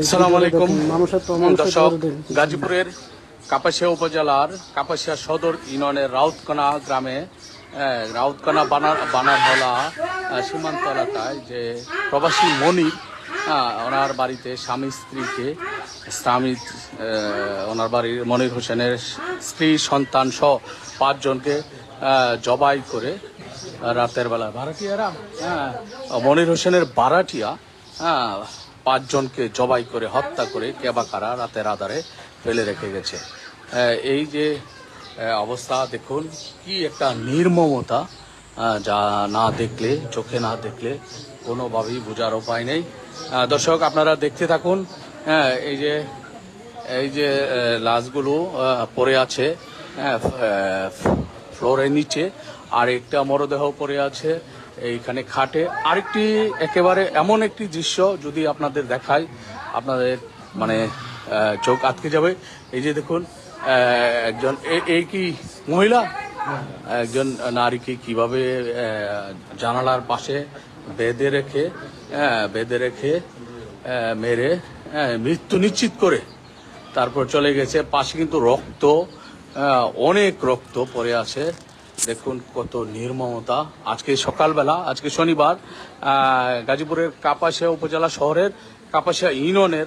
আসসালামু আলাইকুম দর্শক, গাজীপুরের কাপাসিয়া উপজেলার কাপাসিয়া সদর ইউনিয়নের রাউতকানা গ্রামে রাউতকানা বানারহলা সীমান্ত এলাকায় যে প্রবাসী মনির ওনার বাড়িতে স্বামী ওনার বাড়ির মনির হোসেনের স্ত্রী সন্তান সহ 5 জনকে জবাই করে রাতের বেলা ভাড়াটিয়ারা মনির হোসেনের ভাড়াটিয়া 5 জনকে জবাই করে হত্যা করে কেবাকারা রাতের আধারে ফেলে রেখে গেছে। এই যে অবস্থা দেখুন, কি একটা নির্মমতা, যা না দেখলে, চোখে না দেখলে কোনোভাবেই বোঝার উপায় নেই। দর্শক, আপনারা দেখতে থাকুন। এই যে লাশগুলো পড়ে আছে ফ্লোরের নিচে, আর একটা মরদেহ পড়ে আছে এইখানে খাটে। আরেকটি একেবারে এমন একটি দৃশ্য যদি আপনাদের দেখাই, আপনাদের মানে চোখ আটকে যাবে। এই যে দেখুন, একজন এই কি মহিলা, একজন নারীকে কিভাবে জানালার পাশে বেঁধে রেখে মেরে মৃত্যু নিশ্চিত করে তারপর চলে গেছে। পাশে কিন্তু অনেক রক্ত পড়ে আছে। দেখুন কত নির্মমতা। আজকে সকালবেলা, আজকে শনিবার, গাজীপুরের কাপাসিয়া উপজেলা শহরের কাপাসিয়া ইউনিয়নের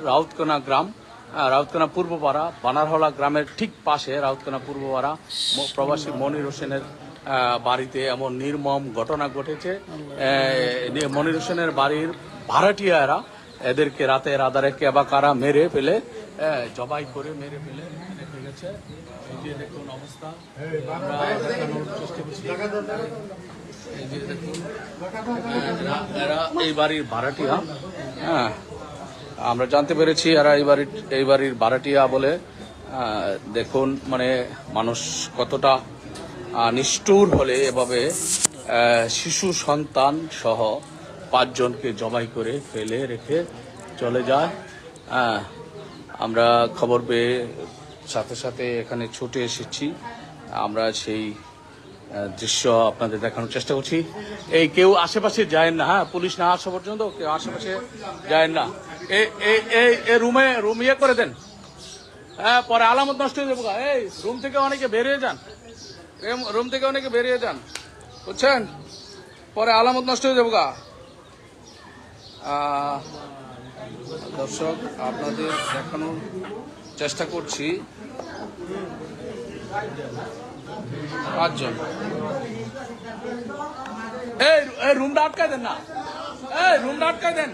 রাউতকানা পূর্বপাড়া বানারহলা গ্রামের ঠিক পাশে রাউতকানা পূর্বপাড়া প্রবাসী মনির হোসেনের বাড়িতে এমন নির্মম ঘটনা ঘটেছে। মনির হোসেনের বাড়ির ভাড়াটিয়ারা এদেরকে রাতের আধারে কেবাকারা মেরে ফেলে জবাই করে মেরে ফেলে রেখে গেছে। এই যে দেখুন অবস্থা, আমরা দেখানোর চেষ্টা করছি। এই যে দেখুন, এরা এই বাড়ির ভাড়াটিয়া। আমরা জানতে পেরেছি এরা এই বাড়ির ভাড়াটিয়া বলে। দেখুন মানে মানুষ কতটা নিষ্ঠুর হলে এভাবে শিশু সন্তান সহ 5 জনকে জবাই করে ফেলে রেখে চলে যায়। আমরা খবর পেয়ে সাথে সাথে এখানে ছুটে এসেছি। আমরা সেই দৃশ্য আপনাদের দেখানোর চেষ্টা করছি। এই কেউ আশেপাশে যায় না, পুলিশ না আসা পর্যন্ত কেউ আশেপাশে যায় না। এই রুম ইয়ে করে দেন, পরে আলামত নষ্ট হয়ে যাবো। এই রুম থেকে অনেকে বেরিয়ে যান, বুঝছেন, পরে আলামত নষ্ট হয়ে যাবো। দর্শক, আপনাদের দেখানোর চেষ্টা করছি। 5 জন। এই রুমটা আটকায় দেন না, রুমটা আটকায় দেন।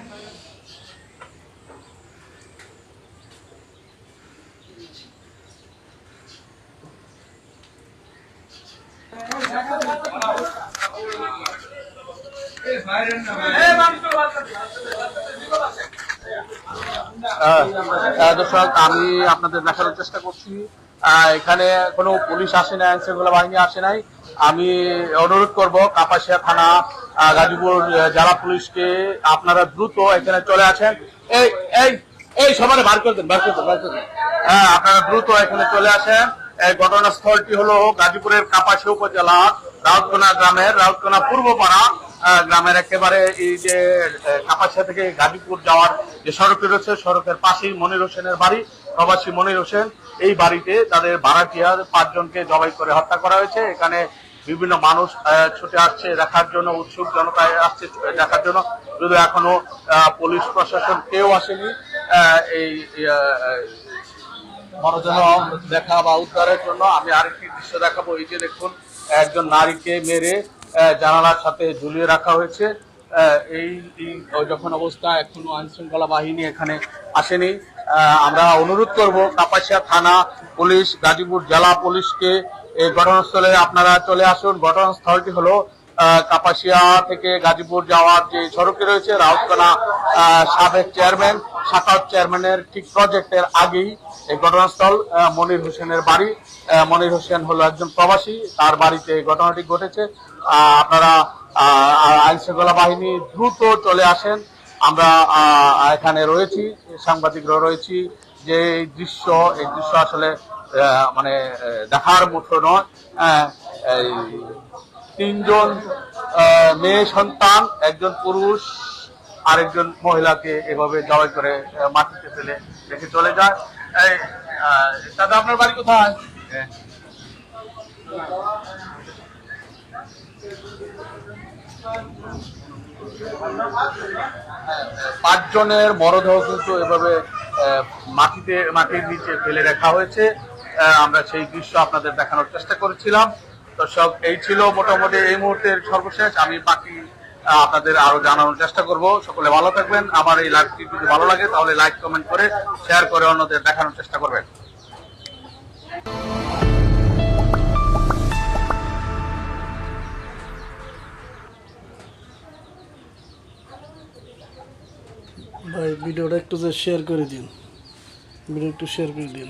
দর্শক, আমি আপনাদের দেখানোর চেষ্টা করছি। এখানে কোনো পুলিশ আসে নাই, আইন শৃঙ্খলা বাহিনী আসে নাই। আমি অনুরোধ করব কাপাসিয়া থানা, গাজীপুর জেলা পুলিশকে, আপনারা দ্রুত এখানে চলে আসেন। এই সবাই বার করে দেন। আপনারা দ্রুত এখানে চলে আসেন। এই ঘটনাস্থলটি হলো গাজীপুরের কাপাসিয়া উপজেলা রাউতকানা গ্রামের রাউতকানা পূর্বপাড়া গ্রামের একেবারে এই যে কাপাসিয়া থেকে গাজীপুর যাওয়ার যে সড়কটি রয়েছে, সড়কের পাশেই মনির হোসেনের বাড়ি। প্রবাসী মনির হোসেন এই বাড়িতে তাদের ভাড়াটিয়া 5 জনকে জবাই করে হত্যা করা হয়েছে। এখানে বিভিন্ন মানুষ ছুটে আসছে দেখার জন্য, উৎসুক জনতা আসছে দেখার জন্য, যদিও এখনো পুলিশ প্রশাসন কেউ আসেনি এই মরদেহ দেখা বা উদ্ধারের জন্য। আমি আরেকটি দৃশ্য দেখাবো। এই যে দেখুন, একজন নারীকে মেরে জানালার সাথে ঝুলিয়ে রাখা হয়েছে। এই যখন অবস্থা, এখনো আইন শৃঙ্খলা বাহিনী এখানে আসেনি। আমরা অনুরোধ করব কাপাসিয়া থানা পুলিশ, গাজীপুর জেলা পুলিশকে এই ঘটনাস্থলে আপনারা চলে আসুন। ঘটনাস্থলটি হলো কাপাসিয়া থেকে গাজীপুর যাওয়ার যে সড়কটি রয়েছে, রাউতকানা সাবেক চেয়ারম্যান সাকাউত চেয়ারম্যানের ঠিক প্রজেক্টের আগেই এই ঘটনাস্থল। মনির হোসেনের বাড়ি। মনির হোসেন হলো একজন প্রবাসী, তার বাড়িতে এই ঘটনাটি ঘটেছে। আপনারা আইন শৃঙ্খলা বাহিনী দ্রুত চলে আসেন। আমরা এখানে রয়েছি, সাংবাদিকরা রয়েছি। যে এই দৃশ্য আসলে মানে দেখার মতো নয়। 3 জন মেয়ে সন্তান, একজন পুরুষ, আরেকজন মহিলাকে এভাবে জবাই করে মাটিতে ফেলে রেখে চলে যায়। এই দাদা, আপনার বাড়ি কোথায়? পাঁচজনের মরদেহ কিন্তু এভাবে মাটির নিচে ফেলে রাখা হয়েছে। আমরা সেই দৃশ্য আপনাদের দেখানোর চেষ্টা করেছিলাম। দর্শক, এই ছিল মোটামুটি এই মুহূর্তের সর্বশেষ। আমি বাকি আপনাদের আরো জানানোর চেষ্টা করব। সকলে ভালো থাকবেন। আমার এই লাইভটি যদি ভালো লাগে তাহলে লাইক কমেন্ট করে শেয়ার করে অন্যদের দেখানোর চেষ্টা করবেন। ভাই ভিডিওটা একটু শেয়ার করে দিন, ভিডিও একটু শেয়ার করে দিন।